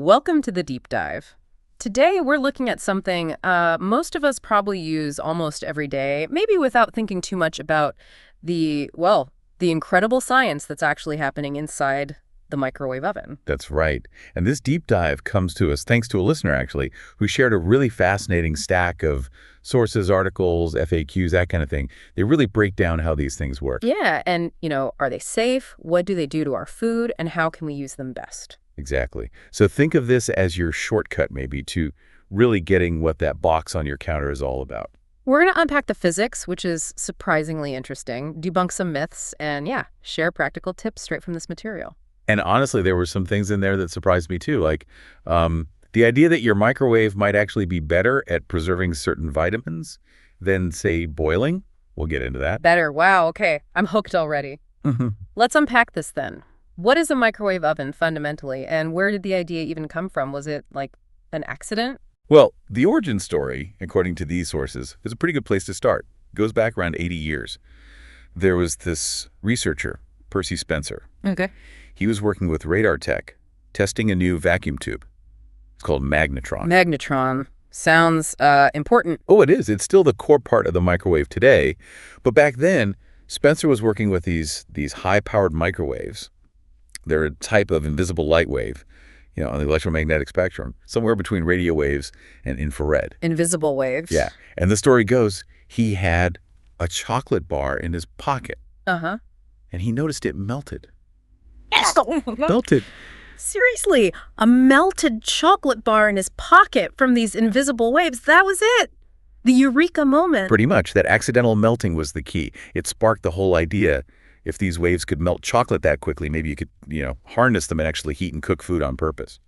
Welcome to the deep dive. Today we're looking at something most of us probably use almost every day, maybe without thinking too much about the incredible science that's actually happening inside the microwave oven. That's right. And this deep dive comes to us thanks to a listener, actually, who shared a really fascinating stack of sources, articles, FAQs, that kind of thing. They really break down how these things work. Yeah, and, are they safe? What do they do to our food? And how can we use them best? Exactly. So think of this as your shortcut, maybe, to really getting what that box on your counter is all about. We're going to unpack the physics, which is surprisingly interesting, debunk some myths, and share practical tips straight from this material. And honestly, there were some things in there that surprised me too, like the idea that your microwave might actually be better at preserving certain vitamins than, say, boiling. We'll get into that. Better. Wow. Okay. I'm hooked already. Let's unpack this then. What is a microwave oven fundamentally, and where did the idea even come from? Was it like an accident? Well, the origin story, according to these sources, is a pretty good place to start. It goes back around 80 years. There was this researcher, Percy Spencer. Okay. He was working with radar tech, testing a new vacuum tube. It's called magnetron. Magnetron. Sounds important. Oh, it is. It's still the core part of the microwave today. But back then, Spencer was working with these high-powered microwaves. They're a type of invisible light wave, on the electromagnetic spectrum, somewhere between radio waves and infrared. Invisible waves. Yeah. And the story goes, he had a chocolate bar in his pocket. Uh-huh. And he noticed it melted. Melted. Seriously, a melted chocolate bar in his pocket from these invisible waves. That was it. The eureka moment. Pretty much. That accidental melting was the key. It sparked the whole idea. If these waves could melt chocolate that quickly, maybe you could, harness them and actually heat and cook food on purpose.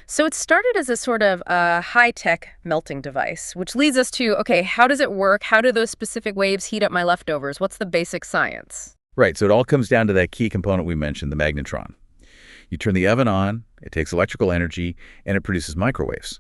So it started as a sort of high-tech melting device, which leads us to, okay, how does it work? How do those specific waves heat up my leftovers? What's the basic science? Right, so it all comes down to that key component we mentioned, the magnetron. You turn the oven on, it takes electrical energy, and it produces microwaves.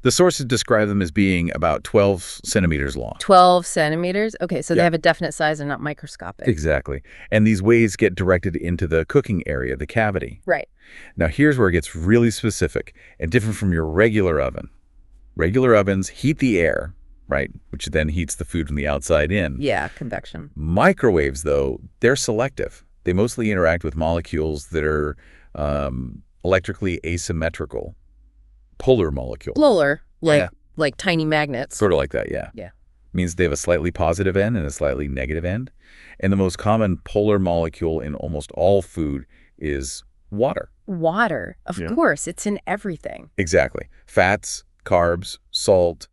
The sources describe them as being about 12 centimeters long. 12 centimeters? Okay, so they have a definite size and not microscopic. Exactly. And these waves get directed into the cooking area, the cavity. Right. Now, here's where it gets really specific and different from your regular oven. Regular ovens heat the air, right, which then heats the food from the outside in. Yeah, convection. Microwaves, though, they're selective. They mostly interact with molecules that are electrically asymmetrical. Polar molecule. Polar, like tiny magnets. Sort of like that, yeah. Yeah. Means they have a slightly positive end and a slightly negative end. And the most common polar molecule in almost all food is water. Water. Of course, it's in everything. Exactly. Fats, carbs, salt.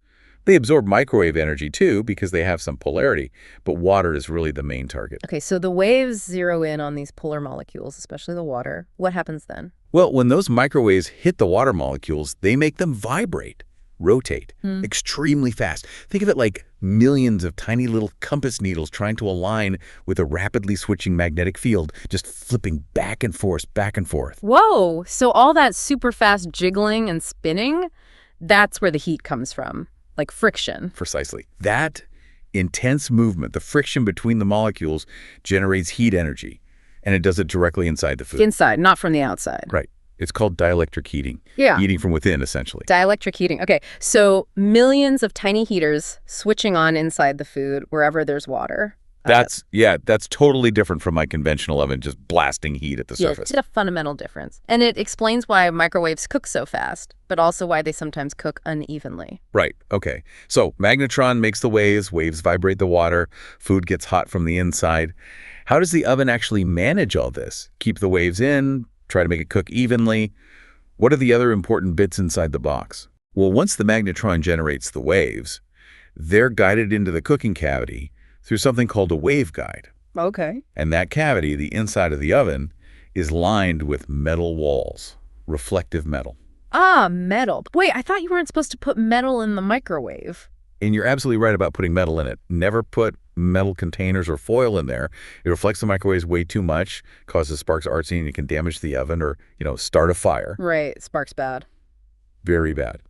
They absorb microwave energy too because they have some polarity, but water is really the main target. Okay, so the waves zero in on these polar molecules, especially the water. What happens then? Well, when those microwaves hit the water molecules, they make them vibrate, rotate, extremely fast. Think of it like millions of tiny little compass needles trying to align with a rapidly switching magnetic field, just flipping back and forth, back and forth. Whoa, so all that super fast jiggling and spinning, that's where the heat comes from. Like friction. Precisely. That intense movement, the friction between the molecules, generates heat energy, and it does it directly inside the food. Inside, not from the outside. Right. It's called dielectric heating. Yeah. Heating from within, essentially. Dielectric heating. Okay, so millions of tiny heaters switching on inside the food wherever there's water. That's totally different from my conventional oven, just blasting heat at the surface. It's a fundamental difference. And it explains why microwaves cook so fast, but also why they sometimes cook unevenly. Right. Okay. So magnetron makes the waves vibrate the water, food gets hot from the inside. How does the oven actually manage all this? Keep the waves in, try to make it cook evenly? What are the other important bits inside the box? Well, once the magnetron generates the waves, they're guided into the cooking cavity through something called a waveguide. Okay. And that cavity, the inside of the oven, is lined with metal walls, reflective metal. Ah, metal. Wait, I thought you weren't supposed to put metal in the microwave. And you're absolutely right about putting metal in it. Never put metal containers or foil in there. It reflects the microwaves way too much, causes sparks arcing, and it can damage the oven or, start a fire. Right, sparks bad. Very bad.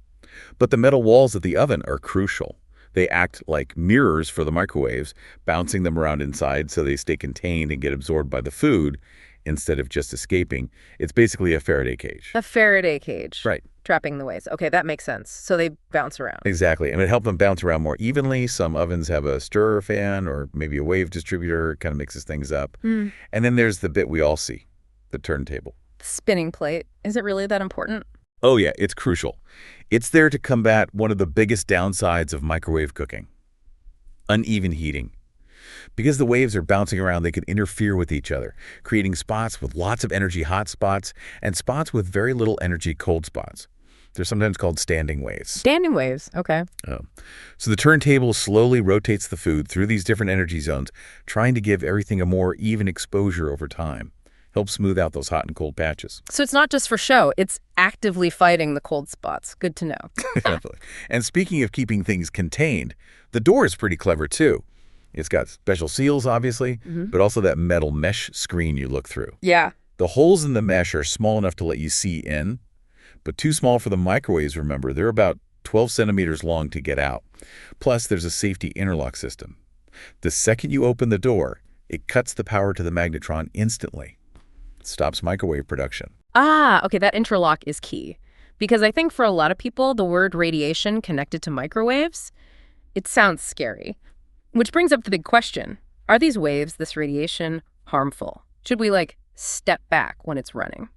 But the metal walls of the oven are crucial. They act like mirrors for the microwaves, bouncing them around inside so they stay contained and get absorbed by the food. instead of just escaping. It's basically a Faraday cage. A Faraday cage. Right. Trapping the waves. Okay, that makes sense. So they bounce around. Exactly. And it helps them bounce around more evenly. Some ovens have a stirrer fan or maybe a wave distributor. It kind of mixes things up. And then there's the bit we all see, the turntable. Spinning plate. Is it really that important? Oh, yeah, it's crucial. It's there to combat one of the biggest downsides of microwave cooking, uneven heating. Because the waves are bouncing around, they can interfere with each other, creating spots with lots of energy hot spots and spots with very little energy cold spots. They're sometimes called standing waves. Standing waves. Okay. So the turntable slowly rotates the food through these different energy zones, trying to give everything a more even exposure over time. Helps smooth out those hot and cold patches. So it's not just for show. It's actively fighting the cold spots. Good to know. Definitely. And speaking of keeping things contained, the door is pretty clever, too. It's got special seals, obviously, but also that metal mesh screen you look through. Yeah. The holes in the mesh are small enough to let you see in, but too small for the microwaves, remember. They're about 12 centimeters long to get out. Plus, there's a safety interlock system. The second you open the door, it cuts the power to the magnetron instantly. It stops microwave production. Ah, okay, that interlock is key. Because I think for a lot of people, the word radiation connected to microwaves, it sounds scary. Which brings up the big question. Are these waves, this radiation, harmful? Should we, step back when it's running?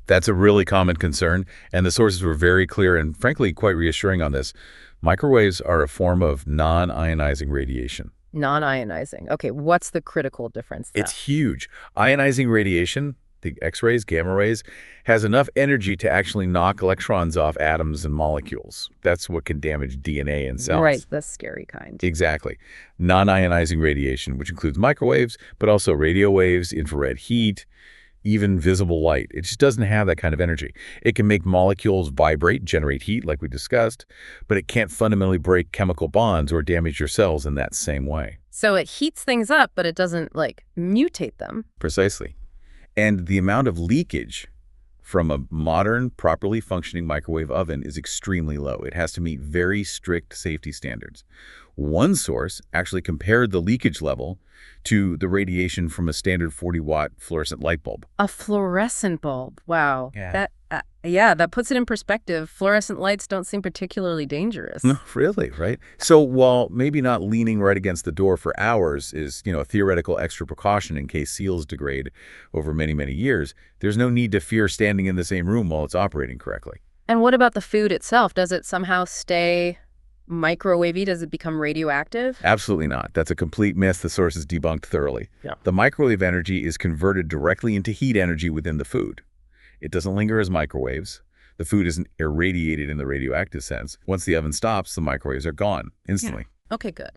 That's a really common concern, and the sources were very clear and, frankly, quite reassuring on this. Microwaves are a form of non-ionizing radiation. Non-ionizing. Okay, what's the critical difference then? It's huge. Ionizing radiation, the X-rays, gamma rays, has enough energy to actually knock electrons off atoms and molecules. That's what can damage DNA and cells. Right, the scary kind. Exactly. Non-ionizing radiation, which includes microwaves, but also radio waves, infrared heat, even visible light. It just doesn't have that kind of energy. It can make molecules vibrate, generate heat, like we discussed, but it can't fundamentally break chemical bonds or damage your cells in that same way. So it heats things up, but it doesn't, mutate them. Precisely. And the amount of leakage from a modern, properly functioning microwave oven is extremely low. It has to meet very strict safety standards. One source actually compared the leakage level to the radiation from a standard 40-watt fluorescent light bulb. A fluorescent bulb. Wow. Yeah. That puts it in perspective. Fluorescent lights don't seem particularly dangerous. No, really, right? So while maybe not leaning right against the door for hours is, a theoretical extra precaution in case seals degrade over many, many years, there's no need to fear standing in the same room while it's operating correctly. And what about the food itself? Does it somehow stay microwavy? Does it become radioactive? Absolutely not. That's a complete myth the sources debunked thoroughly. Yeah. The microwave energy is converted directly into heat energy within the food. It doesn't linger as microwaves. The food isn't irradiated in the radioactive sense. Once the oven stops, the microwaves are gone instantly. Yeah. Okay, good.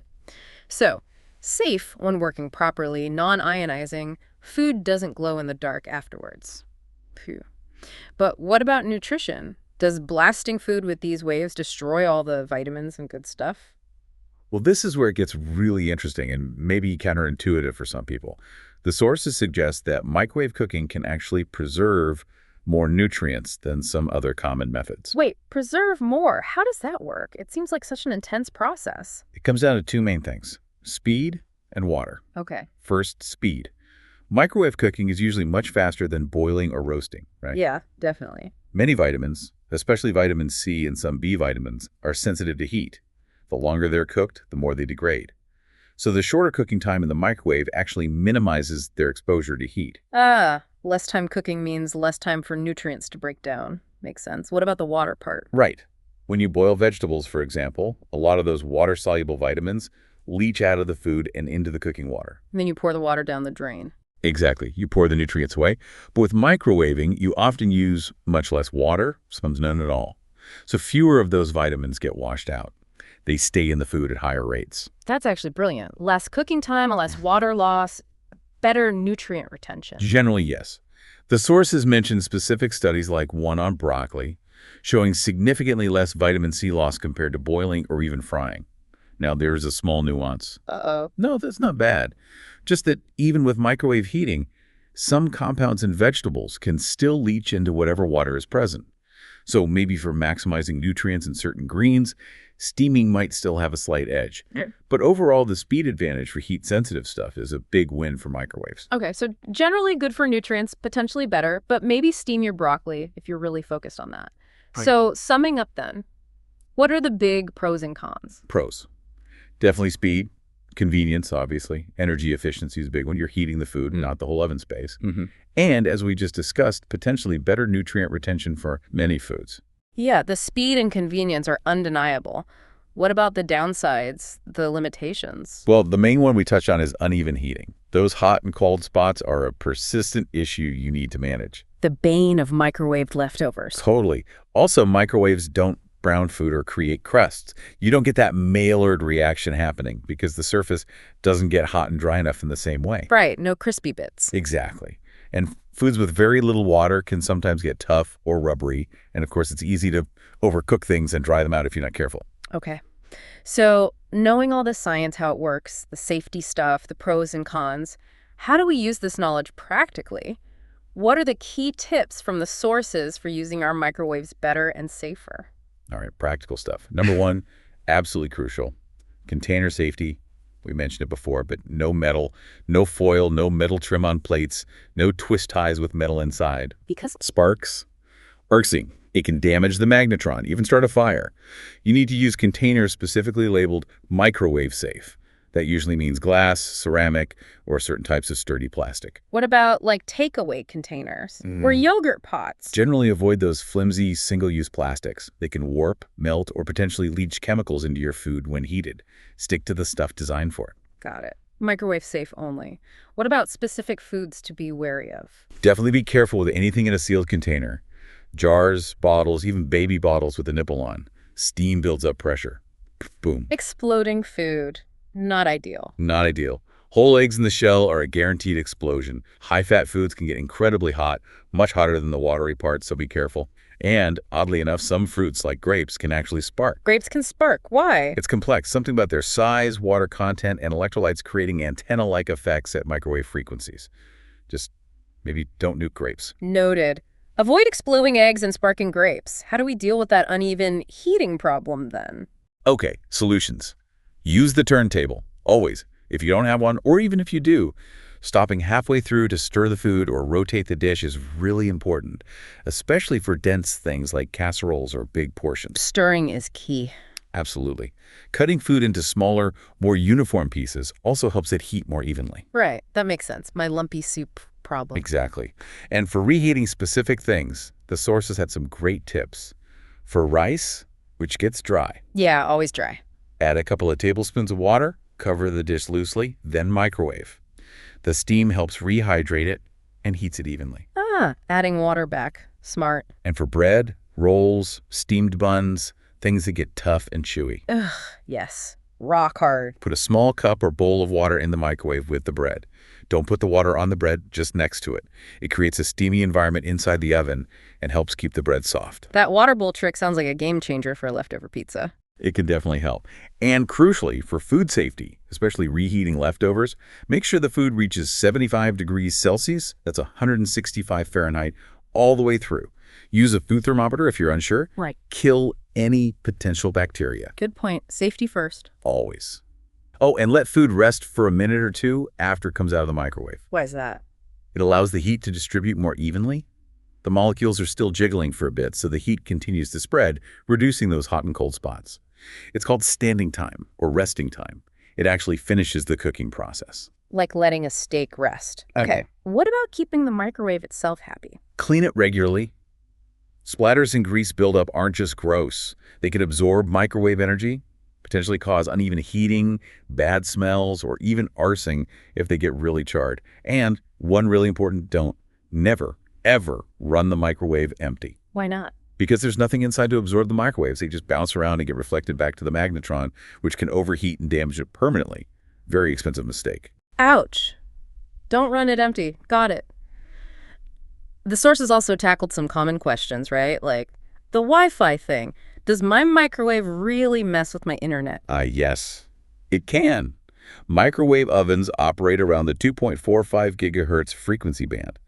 So, safe when working properly, non-ionizing, food doesn't glow in the dark afterwards. Phew. But what about nutrition? Does blasting food with these waves destroy all the vitamins and good stuff? Well, this is where it gets really interesting and maybe counterintuitive for some people. The sources suggest that microwave cooking can actually preserve more nutrients than some other common methods. Wait, preserve more? How does that work? It seems like such an intense process. It comes down to two main things: speed and water. Okay. First, speed. Microwave cooking is usually much faster than boiling or roasting, right? Yeah, definitely. Many vitamins, especially vitamin C and some B vitamins, are sensitive to heat. The longer they're cooked, the more they degrade. So the shorter cooking time in the microwave actually minimizes their exposure to heat. Less time cooking means less time for nutrients to break down. Makes sense. What about the water part? Right. When you boil vegetables, for example, a lot of those water-soluble vitamins leach out of the food and into the cooking water. And then you pour the water down the drain. Exactly. You pour the nutrients away. But with microwaving, you often use much less water, sometimes none at all. So fewer of those vitamins get washed out. They stay in the food at higher rates. That's actually brilliant. Less cooking time, less water loss, better nutrient retention. Generally, yes. The sources mention specific studies like one on broccoli, showing significantly less vitamin C loss compared to boiling or even frying. Now, there's a small nuance. Uh-oh. No, that's not bad. Just that even with microwave heating, some compounds in vegetables can still leach into whatever water is present. So maybe for maximizing nutrients in certain greens, steaming might still have a slight edge. Yeah. But overall, the speed advantage for heat-sensitive stuff is a big win for microwaves. Okay, so generally good for nutrients, potentially better, but maybe steam your broccoli if you're really focused on that. Right. So summing up then, what are the big pros and cons? Pros. Definitely speed. Convenience, obviously. Energy efficiency is a big one. You're heating the food, not the whole oven space. And as we just discussed, potentially better nutrient retention for many foods. Yeah, the speed and convenience are undeniable. What about the downsides, the limitations? Well, the main one we touched on is uneven heating. Those hot and cold spots are a persistent issue you need to manage. The bane of microwaved leftovers. Totally. Also, microwaves don't brown food or create crusts. You don't get that Maillard reaction happening because the surface doesn't get hot and dry enough in the same way. Right, no crispy bits. Exactly. And foods with very little water can sometimes get tough or rubbery. And of course, it's easy to overcook things and dry them out if you're not careful. Okay. So knowing all this science, how it works, the safety stuff, the pros and cons, how do we use this knowledge practically? What are the key tips from the sources for using our microwaves better and safer? All right, practical stuff. Number one, absolutely crucial, container safety. We mentioned it before, but no metal, no foil, no metal trim on plates, no twist ties with metal inside. Because Sparks, arcsing. It can damage the magnetron, even start a fire. You need to use containers specifically labeled microwave safe. That usually means glass, ceramic, or certain types of sturdy plastic. what about like takeaway containers or yogurt pots? Generally avoid those flimsy single-use plastics. They can warp, melt, or potentially leach chemicals into your food when heated. Stick to the stuff designed for it. Got it. Microwave safe only. What about specific foods to be wary of? Definitely be careful with anything in a sealed container. Jars, bottles, even baby bottles with a nipple on. Steam builds up pressure. Boom. Exploding food. Not ideal. Not ideal. Whole eggs in the shell are a guaranteed explosion. High-fat foods can get incredibly hot, much hotter than the watery parts, so be careful. And, oddly enough, some fruits, like grapes, can actually spark. Grapes can spark. Why? It's complex. Something about their size, water content, and electrolytes creating antenna-like effects at microwave frequencies. Just maybe don't nuke grapes. Noted. Avoid exploding eggs and sparking grapes. How do we deal with that uneven heating problem then? Okay, solutions. Use the turntable, always. If you don't have one, or even if you do, stopping halfway through to stir the food or rotate the dish is really important, especially for dense things like casseroles or big portions. Stirring is key. Absolutely. Cutting food into smaller, more uniform pieces also helps it heat more evenly. Right, that makes sense. My lumpy soup problem. Exactly. And for reheating specific things, the sources had some great tips. For rice, which gets dry, Yeah, always dry. add a couple of tablespoons of water, cover the dish loosely, then microwave. The steam helps rehydrate it and heats it evenly. Adding water back. Smart. And for bread, rolls, steamed buns, things that get tough and chewy, Ugh, yes. Rock hard. put a small cup or bowl of water in the microwave with the bread. Don't put the water on the bread, just next to it. It creates a steamy environment inside the oven and helps keep the bread soft. That water bowl trick sounds like a game changer for leftover pizza. It can definitely help. And crucially, for food safety, especially reheating leftovers, make sure the food reaches 75 degrees Celsius, that's 165 Fahrenheit, all the way through. Use a food thermometer if you're unsure. Right. Kill any potential bacteria, Good point. Safety first. always. Oh, and let food rest for a minute or two after it comes out of the microwave. Why is that? It allows the heat to distribute more evenly. The molecules are still jiggling for a bit, so the heat continues to spread, reducing those hot and cold spots. It's called standing time or resting time. It actually finishes the cooking process. Like letting a steak rest. Okay. What about keeping the microwave itself happy? Clean it regularly. Splatters and grease buildup aren't just gross. They can absorb microwave energy, potentially cause uneven heating, bad smells, or even arsing if they get really charred. And one really important don't, never, ever run the microwave empty. Why not? Because there's nothing inside to absorb the microwaves. They just bounce around and get reflected back to the magnetron, which can overheat and damage it permanently. Very expensive mistake. Ouch. Don't run it empty. Got it. The sources also tackled some common questions, right? Like, the Wi-Fi thing. Does my microwave really mess with my internet? Yes, it can. Microwave ovens operate around the 2.45 gigahertz frequency band.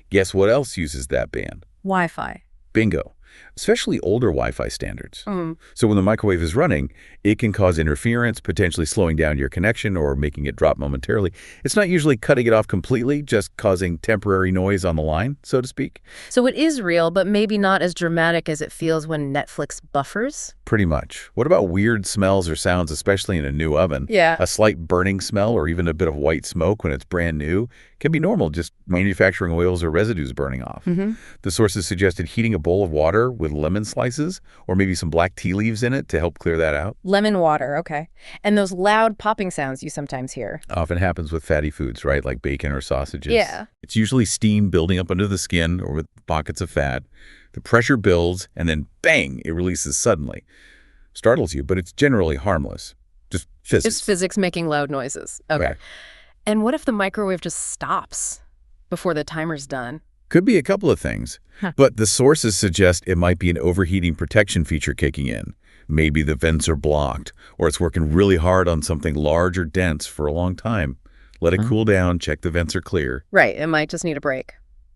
Guess what else uses that band? Wi-Fi. Bingo. especially older Wi-Fi standards. Mm. So when the microwave is running, it can cause interference, potentially slowing down your connection or making it drop momentarily. It's not usually cutting it off completely, just causing temporary noise on the line, so to speak. So it is real, but maybe not as dramatic as it feels when Netflix buffers? Pretty much. What about weird smells or sounds, especially in a new oven? Yeah. A slight burning smell or even a bit of white smoke when it's brand new can be normal, just manufacturing oils or residues burning off. The sources suggested heating a bowl of water with lemon slices or maybe some black tea leaves in it to help clear that out. Lemon water, okay. And those loud popping sounds you sometimes hear. Often happens with fatty foods, right? Like bacon or sausages. Yeah. It's usually steam building up under the skin or with pockets of fat. The pressure builds and then bang, it releases suddenly. Startles you, but it's generally harmless. Just physics. It's physics making loud noises. Okay. Right. And what if the microwave just stops before the timer's done? Could be a couple of things, but the sources suggest it might be an overheating protection feature kicking in. Maybe the vents are blocked, or it's working really hard on something large or dense for a long time. Let it cool down, check the vents are clear. Right, it might just need a break.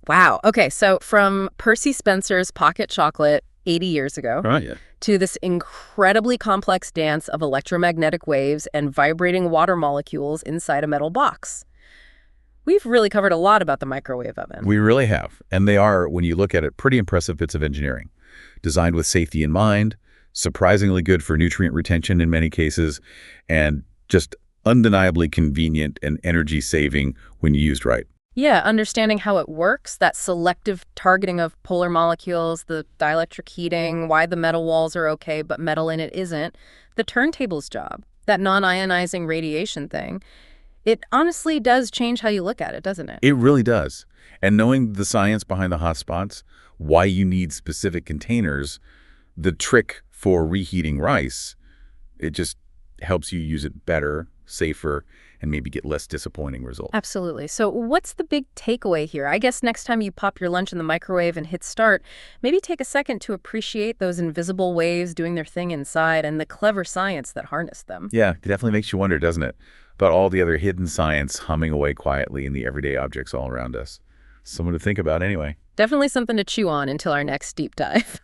Wow. Okay, so from Percy Spencer's pocket chocolate 80 years ago to this incredibly complex dance of electromagnetic waves and vibrating water molecules inside a metal box. We've really covered a lot about the microwave oven. We really have, and they are, when you look at it, pretty impressive bits of engineering. Designed with safety in mind, surprisingly good for nutrient retention in many cases, and just undeniably convenient and energy-saving when used right. Yeah, understanding how it works, that selective targeting of polar molecules, the dielectric heating, why the metal walls are okay but metal in it isn't, the turntable's job, that non-ionizing radiation thing. It honestly does change how you look at it, doesn't it? It really does. And knowing the science behind the hotspots, why you need specific containers, the trick for reheating rice, it just helps you use it better, safer, and maybe get less disappointing results. Absolutely. So what's the big takeaway here? I guess next time you pop your lunch in the microwave and hit start, maybe take a second to appreciate those invisible waves doing their thing inside and the clever science that harnessed them. Yeah, it definitely makes you wonder, doesn't it? About all the other hidden science humming away quietly in the everyday objects all around us. Someone to think about anyway. Definitely something to chew on until our next deep dive.